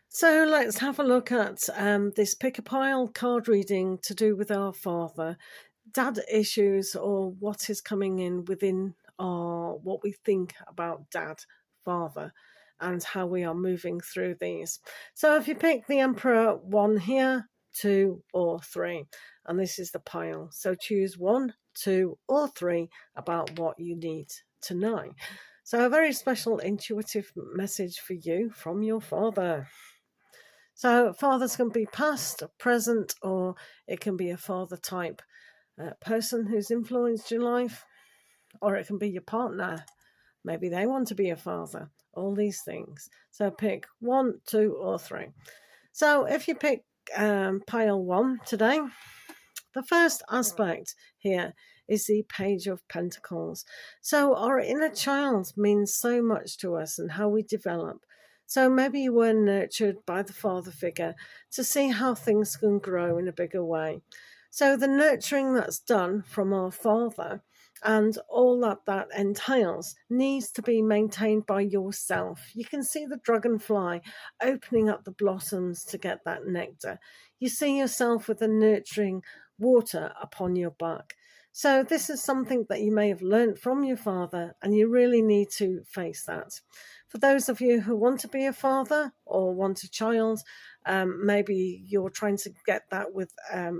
So let's have a look at this pick a pile card reading to do with our father, dad issues, or what is coming in within our what we think about dad, father, and how we are moving through these. So if you pick the Emperor 1 here, 2, or 3, and this is the pile. So choose 1, 2, or 3 about what you need to know. So a very special intuitive message for you from your father. So fathers can be past, present, or it can be a father type person who's influenced your life, or it can be your partner. Maybe they want to be a father, all these things. So pick 1, 2, or 3. So if you pick pile 1 today, the first aspect here is the Page of Pentacles. So our inner child means so much to us and how we develop. So maybe you were nurtured by the father figure to see how things can grow in a bigger way. So the nurturing that's done from our father and all that entails needs to be maintained by yourself. You can see the dragonfly opening up the blossoms to get that nectar. You see yourself with the nurturing water upon your back. So this is something that you may have learned from your father, and you really need to face that. For those of you who want to be a father or want a child, maybe you're trying to get that with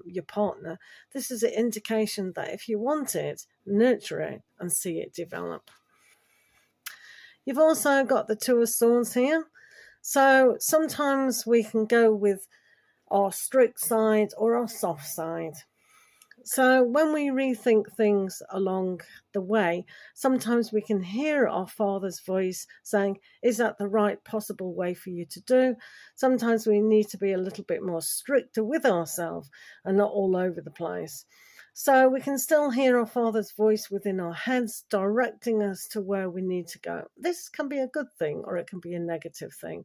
your partner. This is an indication that if you want it, nurture it and see it develop. You've also got the Two of Swords here. So sometimes we can go with our strict side or our soft side. So when we rethink things along the way, sometimes we can hear our father's voice saying, is that the right possible way for you to do? Sometimes we need to be a little bit more stricter with ourselves and not all over the place. So we can still hear our father's voice within our heads, directing us to where we need to go. This can be a good thing or it can be a negative thing.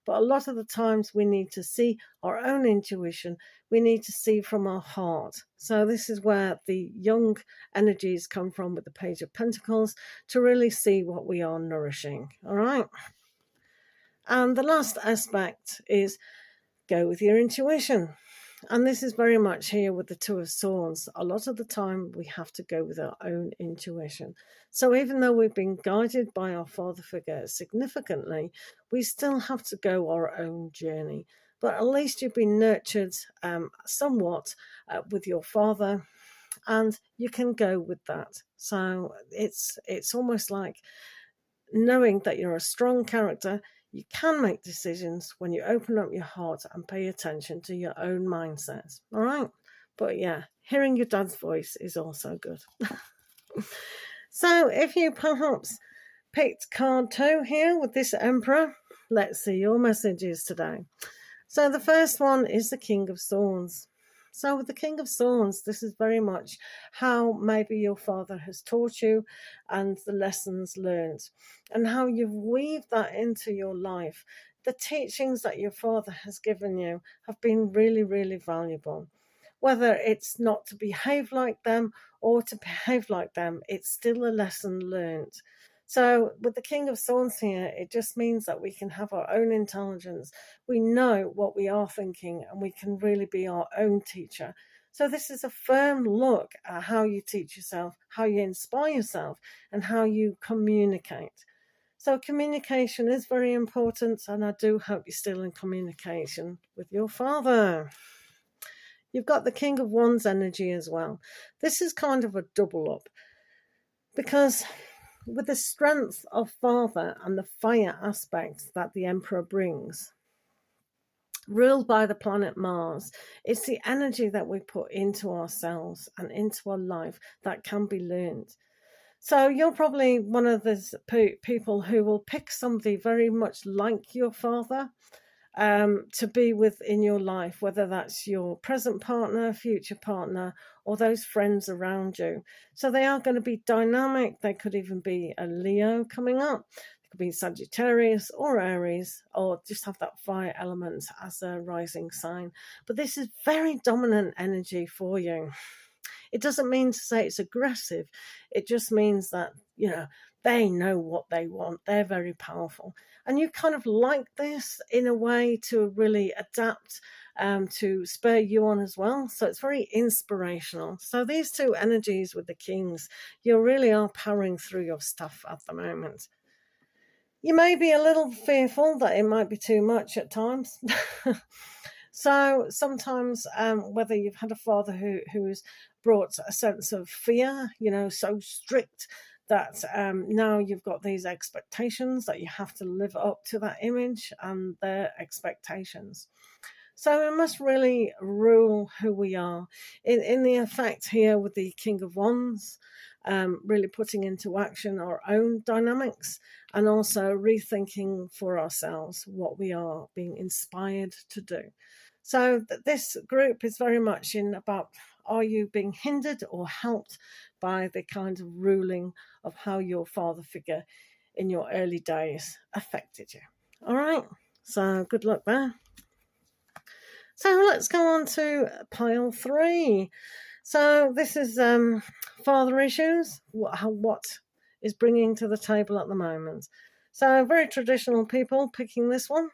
But a lot of the times we need to see our own intuition. We need to see from our heart. So this is where the young energies come from with the Page of Pentacles to really see what we are nourishing. All right. And the last aspect is go with your intuition. And this is very much here with the Two of Swords. A lot of the time we have to go with our own intuition. So even though we've been guided by our father figure significantly, we still have to go our own journey. But at least you've been nurtured somewhat with your father, and you can go with that. So it's almost like knowing that you're a strong character. You can make decisions when you open up your heart and pay attention to your own mindset. All right. But yeah, hearing your dad's voice is also good. So if you perhaps picked card 2 here with this Emperor, let's see your messages today. So the first one is the King of Swords. So with the King of Swords, this is very much how maybe your father has taught you and the lessons learned and how you've weaved that into your life. The teachings that your father has given you have been really, really valuable. Whether it's not to behave like them or to behave like them, it's still a lesson learned. So with the King of Swords here, it just means that we can have our own intelligence. We know what we are thinking and we can really be our own teacher. So this is a firm look at how you teach yourself, how you inspire yourself, and how you communicate. So communication is very important, and I do hope you're still in communication with your father. You've got the King of Wands energy as well. This is kind of a double up because with the strength of father and the fire aspects that the Emperor brings, ruled by the planet Mars, it's the energy that we put into ourselves and into our life that can be learned. So you're probably one of those people who will pick somebody very much like your father to be with in your life, whether that's your present partner, future partner, or those friends around you. So they are going to be dynamic. They could even be a Leo coming up. It could be Sagittarius or Aries, or just have that fire element as a rising sign. But this is very dominant energy for you. It doesn't mean to say it's aggressive. It just means that, they know what they want. They're very powerful. And you kind of like this in a way to really adapt, to spur you on as well. So it's very inspirational. So these two energies with the kings, you really are powering through your stuff at the moment. You may be a little fearful that it might be too much at times. So sometimes, whether you've had a father who's brought a sense of fear, so strict that now you've got these expectations that you have to live up to that image and their expectations. So we must really rule who we are. In the effect here with the King of Wands, really putting into action our own dynamics and also rethinking for ourselves what we are being inspired to do. So this group is very much in about, are you being hindered or helped by the kind of ruling of how your father figure in your early days affected you? All right, so good luck there. So let's go on to pile 3. So this is father issues, what is bringing to the table at the moment. So very traditional people picking this one.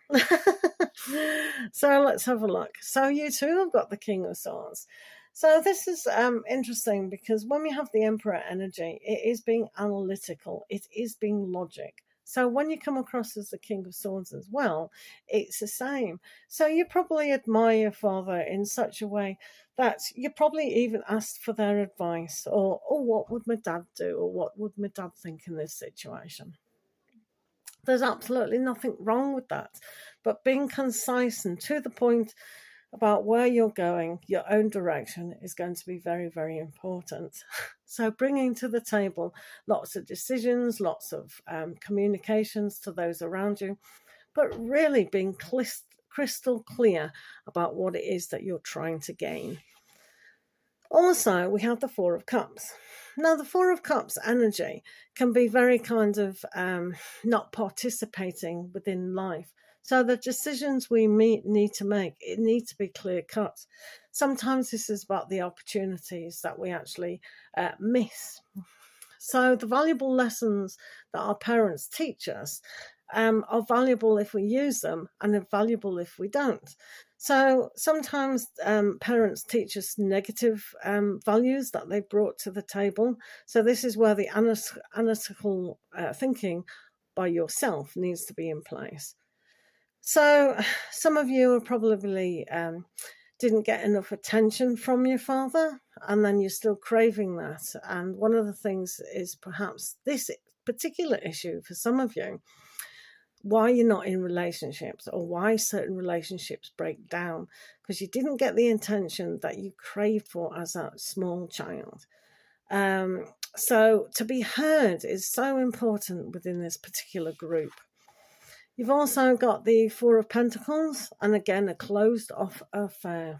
So let's have a look. So you too have got the King of Swords. So this is interesting because when we have the Emperor energy, it is being analytical. It is being logic. So when you come across as the King of Swords as well, it's the same. So you probably admire your father in such a way that you probably even asked for their advice, or, oh, what would my dad do? Or what would my dad think in this situation? There's absolutely nothing wrong with that. But being concise and to the point about where you're going, your own direction, is going to be very, very important. So bringing to the table lots of decisions, lots of communications to those around you, but really being crystal clear about what it is that you're trying to gain. Also, we have the Four of Cups. Now, the Four of Cups energy can be very kind of not participating within life. So the decisions we need to make, it needs to be clear cut. Sometimes this is about the opportunities that we actually miss. So the valuable lessons that our parents teach us are valuable if we use them and are valuable if we don't. So sometimes parents teach us negative values that they've brought to the table. So this is where the analytical thinking by yourself needs to be in place. So some of you are probably didn't get enough attention from your father, and then you're still craving that. And one of the things is perhaps this particular issue for some of you, why you're not in relationships or why certain relationships break down, because you didn't get the attention that you craved for as a small child. So to be heard is so important within this particular group. You've also got the Four of Pentacles, and again, a closed off affair.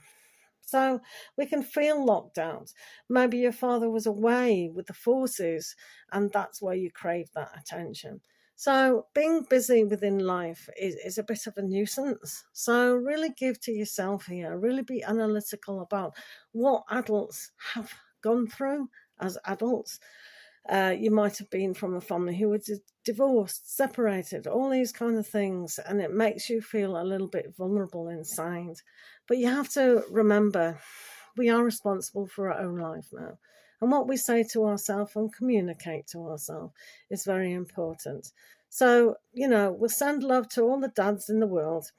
So we can feel locked out. Maybe your father was away with the forces, and that's where you crave that attention. So being busy within life is a bit of a nuisance. So really give to yourself here. Really be analytical about what adults have gone through as adults. You might have been from a family who was divorced, separated, all these kind of things, and it makes you feel a little bit vulnerable inside. But you have to remember, we are responsible for our own life now. And what we say to ourselves and communicate to ourselves is very important. So, we'll send love to all the dads in the world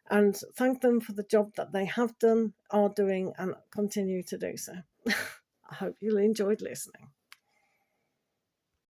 and thank them for the job that they have done, are doing, and continue to do so. I hope you enjoyed listening.